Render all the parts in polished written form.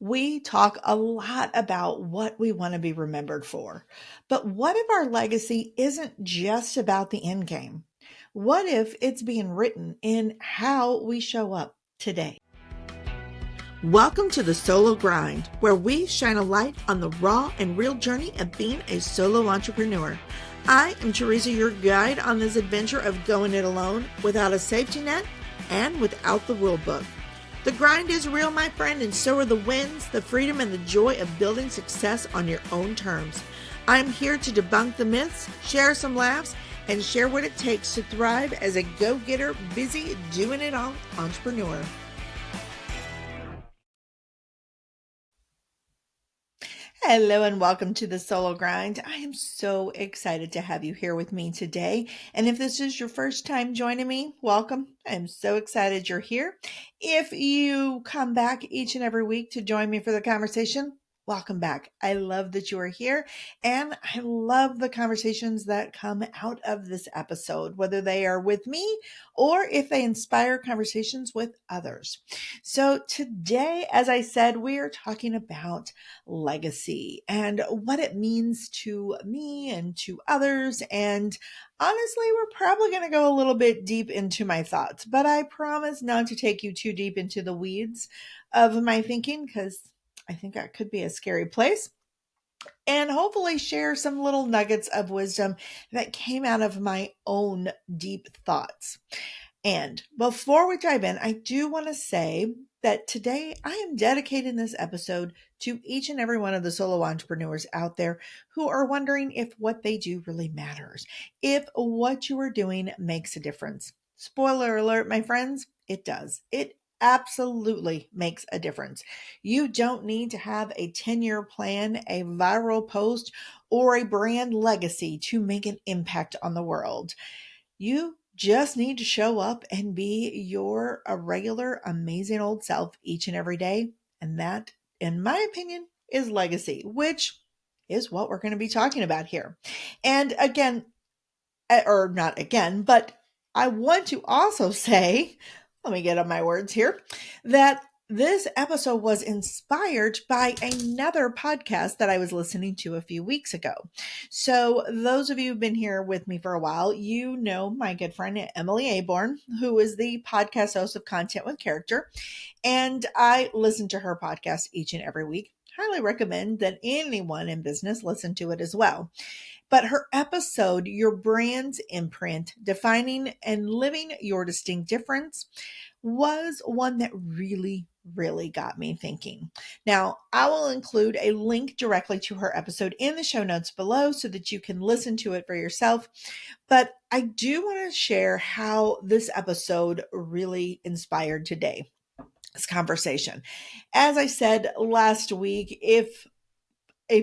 We talk a lot about what we want to be remembered for. But what if our legacy isn't just about the end game? What if it's being written in how we show up today? Welcome to the Solo Grind, where we shine a light on the raw and real journey of being a solo entrepreneur. I am Teresa, your guide on this adventure of going it alone without a safety net and without the rule book. The grind is real, my friend, and so are the wins, the freedom, and the joy of building success on your own terms. I'm here to debunk the myths, share some laughs, and share what it takes to thrive as a go-getter, busy, doing it all entrepreneur. Hello and welcome to the Solo Grind. I am so excited to have you here with me today. And if this is your first time joining me, welcome. I'm so excited you're here. If you come back each and every week to join me for the conversation, welcome back. I love that you are here, and I love the conversations that come out of this episode, whether they are with me or if they inspire conversations with others. So today, as I said, we are talking about legacy and what it means to me and to others. And honestly, we're probably going to go a little bit deep into my thoughts, but I promise not to take you too deep into the weeds of my thinking because I think that could be a scary place. And hopefully share some little nuggets of wisdom that came out of my own deep thoughts. And before we dive in, I do want to say that today I am dedicating this episode to each and every one of the solo entrepreneurs out there who are wondering if what they do really matters, if what you are doing makes a difference. Spoiler alert, my friends, it does. It absolutely makes a difference. You don't need to have a 10-year plan, a viral post, or a brand legacy to make an impact on the world. You just need to show up and be your a regular, amazing old self each and every day. And that, in my opinion, is legacy, which is what we're going to be talking about here. And again, or not again, but I want to also say, let me get on my words here, that this episode was inspired by another podcast that I was listening to a few weeks ago. So those of you who've been here with me for a while, you know my good friend Emily Aborn, who is the podcast host of Content with Character. And I listen to her podcast each and every week. Highly recommend that anyone in business listen to it as well. But her episode, Your Brand's Imprint, Defining and Living Your Distinct Difference, was one that really got me thinking. Now, I will include a link directly to her episode in the show notes below so that you can listen to it for yourself. But I do want to share how this episode really inspired today, this conversation. As I said last week, if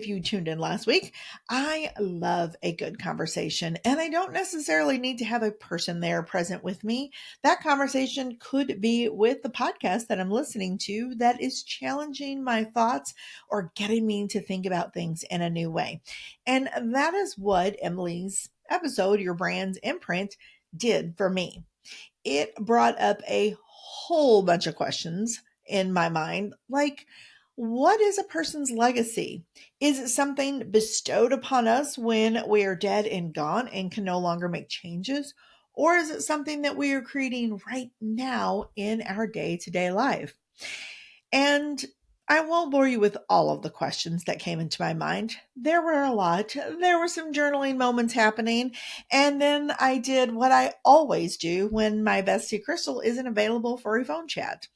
you tuned in last week, I love a good conversation, and I don't necessarily need to have a person there present with me. That conversation could be with the podcast that I'm listening to that is challenging my thoughts or getting me to think about things in a new way. And that is what Emily's episode, Your Brand's Imprint, did for me. It brought up a whole bunch of questions in my mind, like, what is a person's legacy? Is it something bestowed upon us when we are dead and gone and can no longer make changes? Or is it something that we are creating right now in our day-to-day life? And I won't bore you with all of the questions that came into my mind. There were a lot. There were some journaling moments happening. And then I did what I always do when my bestie Crystal isn't available for a phone chat.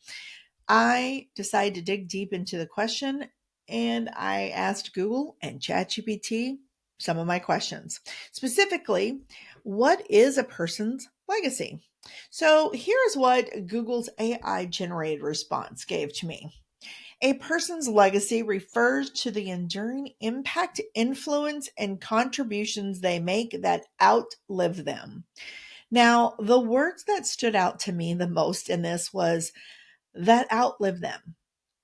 I decided to dig deep into the question, and I asked Google and ChatGPT some of my questions. Specifically, what is a person's legacy? So here's what Google's AI generated response gave to me. A person's legacy refers to the enduring impact, influence, and contributions they make that outlive them. Now, the words that stood out to me the most in this was that outlive them.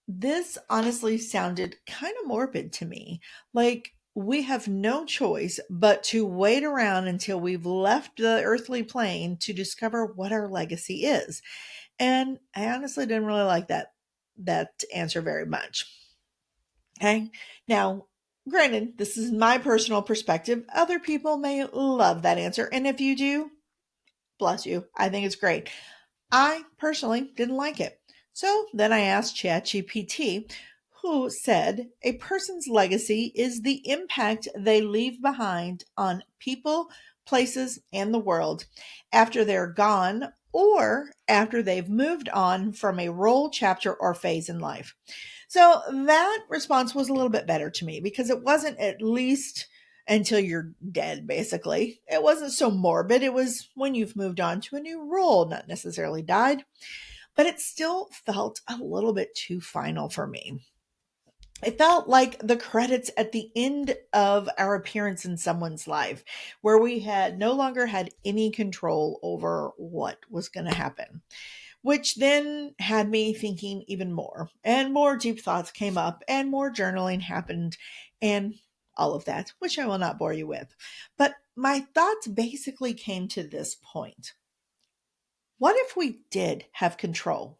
This honestly sounded kind of morbid to me. Like we have no choice but to wait around until we've left the earthly plane to discover what our legacy is. And I honestly didn't really like that answer very much. Okay. Now, granted, this is my personal perspective. Other people may love that answer. And if you do, bless you. I think it's great. I personally didn't like it. So then I asked ChatGPT, who said a person's legacy is the impact they leave behind on people, places, and the world after they're gone or after they've moved on from a role, chapter, or phase in life. So that response was a little bit better to me because it wasn't at least until you're dead, basically. It wasn't so morbid. It was when you've moved on to a new role, not necessarily died, but it still felt a little bit too final for me. It felt like the credits at the end of our appearance in someone's life, where we had no longer had any control over what was going to happen, which then had me thinking even more, and more deep thoughts came up, and more journaling happened, and all of that, which I will not bore you with. But my thoughts basically came to this point. What if we did have control?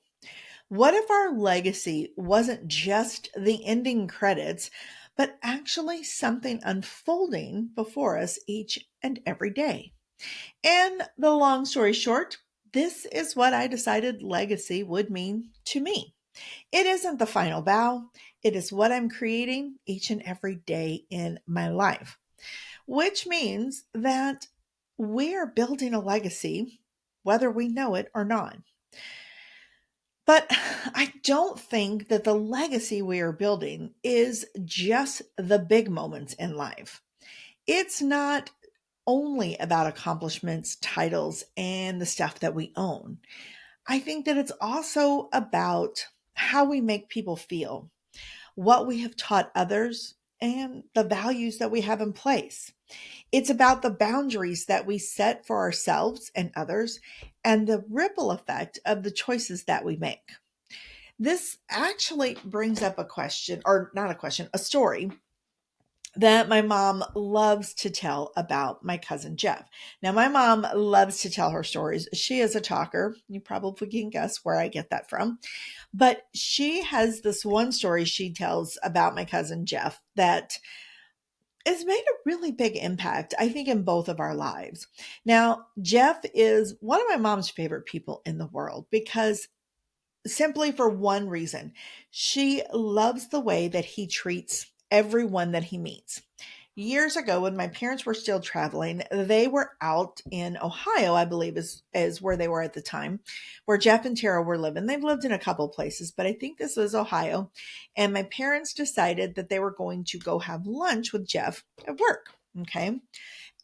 What if our legacy wasn't just the ending credits, but actually something unfolding before us each and every day? And the long story short, this is what I decided legacy would mean to me. It isn't the final bow, it is what I'm creating each and every day in my life, which means that we're building a legacy, whether we know it or not. But I don't think that the legacy we are building is just the big moments in life. It's not only about accomplishments, titles, and the stuff that we own. I think that it's also about how we make people feel, what we have taught others, and the values that we have in place. It's about the boundaries that we set for ourselves and others, and the ripple effect of the choices that we make. This actually brings up a question, or not a question, a story that my mom loves to tell about my cousin Jeff. Now, my mom loves to tell her stories. She is a talker. You probably can guess where I get that from. But she has this one story she tells about my cousin Jeff that has made a really big impact, I think, in both of our lives. Now, Jeff is one of my mom's favorite people in the world because simply for one reason. She loves the way that he treats everyone that he meets. Years ago, when my parents were still traveling, they were out in Ohio, I believe is where they were at the time, where Jeff and Tara were living. They've lived in a couple places, but I think this was Ohio. And my parents decided that they were going to go have lunch with Jeff at work. Okay.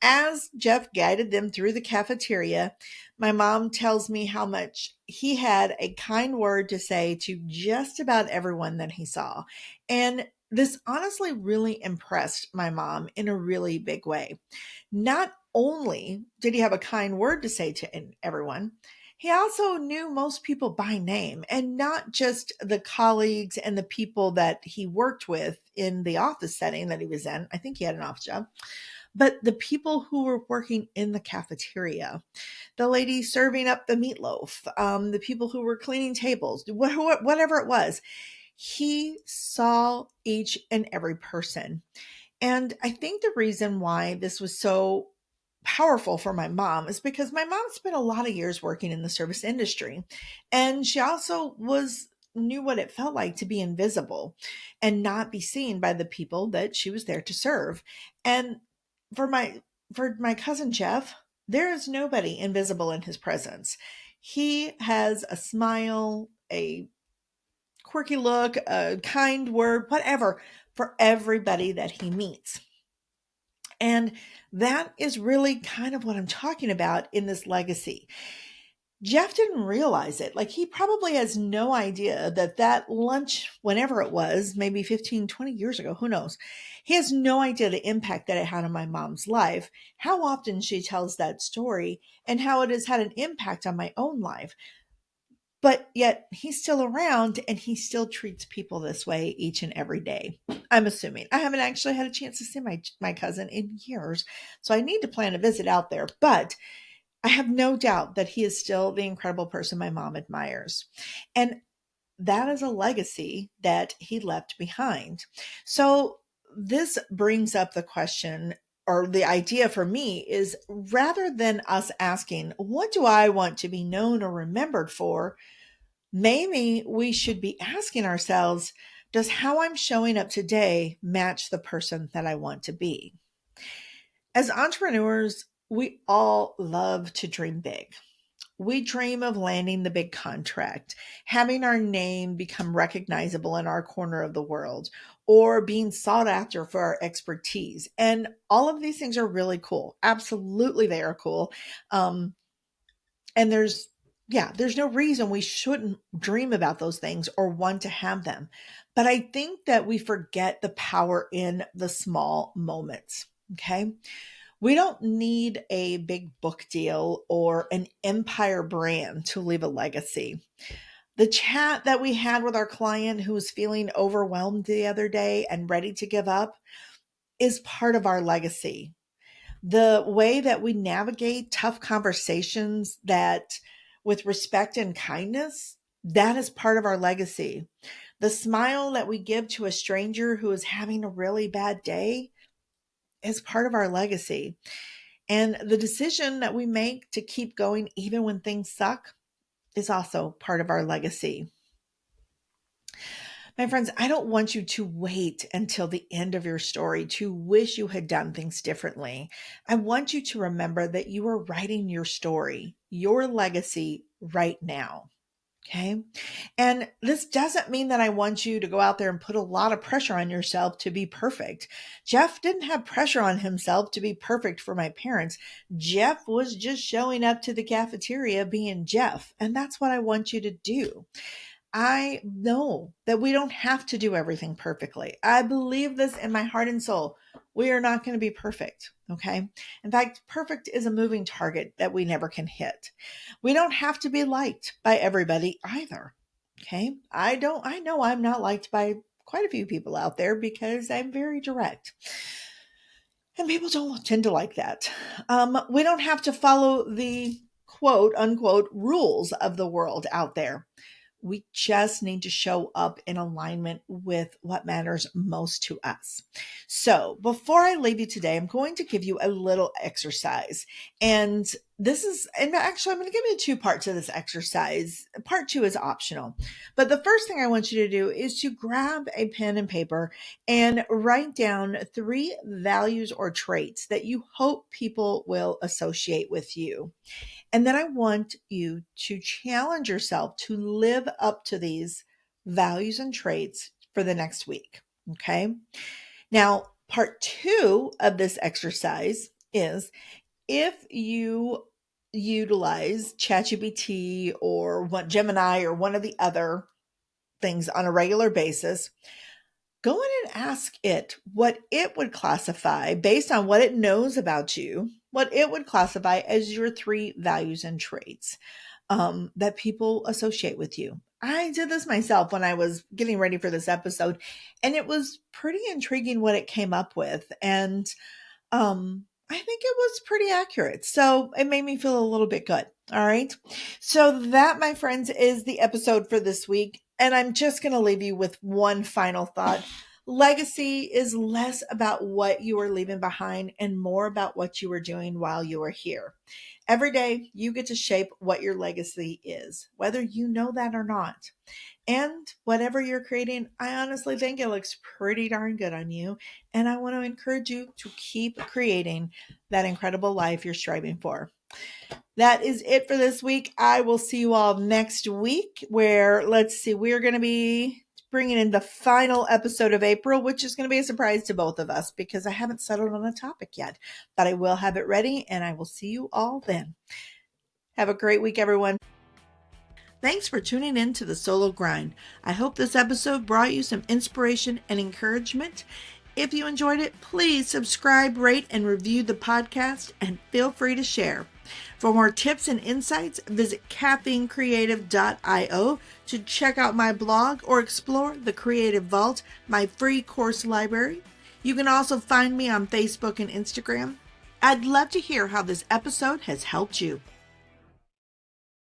As Jeff guided them through the cafeteria, my mom tells me how much he had a kind word to say to just about everyone that he saw. And this honestly really impressed my mom in a really big way. Not only did he have a kind word to say to everyone, he also knew most people by name and not just the colleagues and the people that he worked with in the office setting that he was in. I think he had an office job, but the people who were working in the cafeteria, the lady serving up the meatloaf, the people who were cleaning tables, whatever it was, he saw each and every person. And I think the reason why this was so powerful for my mom is because my mom spent a lot of years working in the service industry, and she also was knew what it felt like to be invisible and not be seen by the people that she was there to serve. And for my cousin Jeff, there is nobody invisible in his presence. He has a smile, a quirky look, a kind word, whatever, for everybody that he meets. And that is really kind of what I'm talking about in this legacy. Jeff didn't realize it. Like, he probably has no idea that that lunch, whenever it was, maybe 15, 20 years ago, who knows? He has no idea the impact that it had on my mom's life, how often she tells that story, and how it has had an impact on my own life. But yet he's still around and he still treats people this way each and every day. I'm assuming. I haven't actually had a chance to see my cousin in years, so I need to plan a visit out there. But I have no doubt that he is still the incredible person my mom admires. And that is a legacy that he left behind. So this brings up the question, or the idea for me is, rather than us asking, what do I want to be known or remembered for? Maybe we should be asking ourselves, does how I'm showing up today match the person that I want to be? As entrepreneurs, we all love to dream big. We dream of landing the big contract, having our name become recognizable in our corner of the world, or being sought after for our expertise. And all of these things are really cool. Absolutely, they are cool. Um, and there's no reason we shouldn't dream about those things or want to have them. But I think that we forget the power in the small moments. Okay. We don't need a big book deal or an empire brand to leave a legacy. The chat that we had with our client who was feeling overwhelmed the other day and ready to give up is part of our legacy. The way that we navigate tough conversations that with respect and kindness, that is part of our legacy. The smile that we give to a stranger who is having a really bad day is part of our legacy. And the decision that we make to keep going even when things suck is also part of our legacy. My friends, I don't want you to wait until the end of your story to wish you had done things differently. I want you to remember that you are writing your story, your legacy right now. Okay. And this doesn't mean that I want you to go out there and put a lot of pressure on yourself to be perfect. Jeff didn't have pressure on himself to be perfect for my parents. Jeff was just showing up to the cafeteria being Jeff. And that's what I want you to do. I know that we don't have to do everything perfectly. I believe this in my heart and soul. We are not going to be perfect. Okay. In fact, perfect is a moving target that we never can hit. We don't have to be liked by everybody either. Okay. I know I'm not liked by quite a few people out there because I'm very direct. And people don't tend to like that. We don't have to follow the quote unquote rules of the world out there. We just need to show up in alignment with what matters most to us. So before I leave you today, I'm going to give you a little exercise. And actually, I'm going to give you two parts of this exercise. Part two is optional. But the first thing I want you to do is to grab a pen and paper and write down 3 values or traits that you hope people will associate with you. And then I want you to challenge yourself to live up to these values and traits for the next week. Okay. Now, part 2 of this exercise is, if you utilize ChatGPT or Gemini or one of the other things on a regular basis, go in and ask it what it would classify based on what it knows about you, what it would classify as your 3 values and traits that people associate with you. I did this myself when I was getting ready for this episode, and it was pretty intriguing what it came up with. And I think it was pretty accurate. So it made me feel a little bit good. All right. So that, my friends, is the episode for this week. And I'm just going to leave you with one final thought. Legacy is less about what you are leaving behind and more about what you are doing while you are here. Every day you get to shape what your legacy is, whether you know that or not. And whatever you're creating, I honestly think it looks pretty darn good on you. And I want to encourage you to keep creating that incredible life you're striving for. That is it for this week. I will see you all next week, where, we're going to be bringing in the final episode of April, which is going to be a surprise to both of us because I haven't settled on a topic yet, but I will have it ready, and I will see you all then. Have a great week, everyone. Thanks for tuning in to the Solo Grind. I hope this episode brought you some inspiration and encouragement. If you enjoyed it, please subscribe, rate, and review the podcast, and feel free to share. For more tips and insights, visit caffeinecreative.io to check out my blog or explore the Creative Vault, my free course library. You can also find me on Facebook and Instagram. I'd love to hear how this episode has helped you.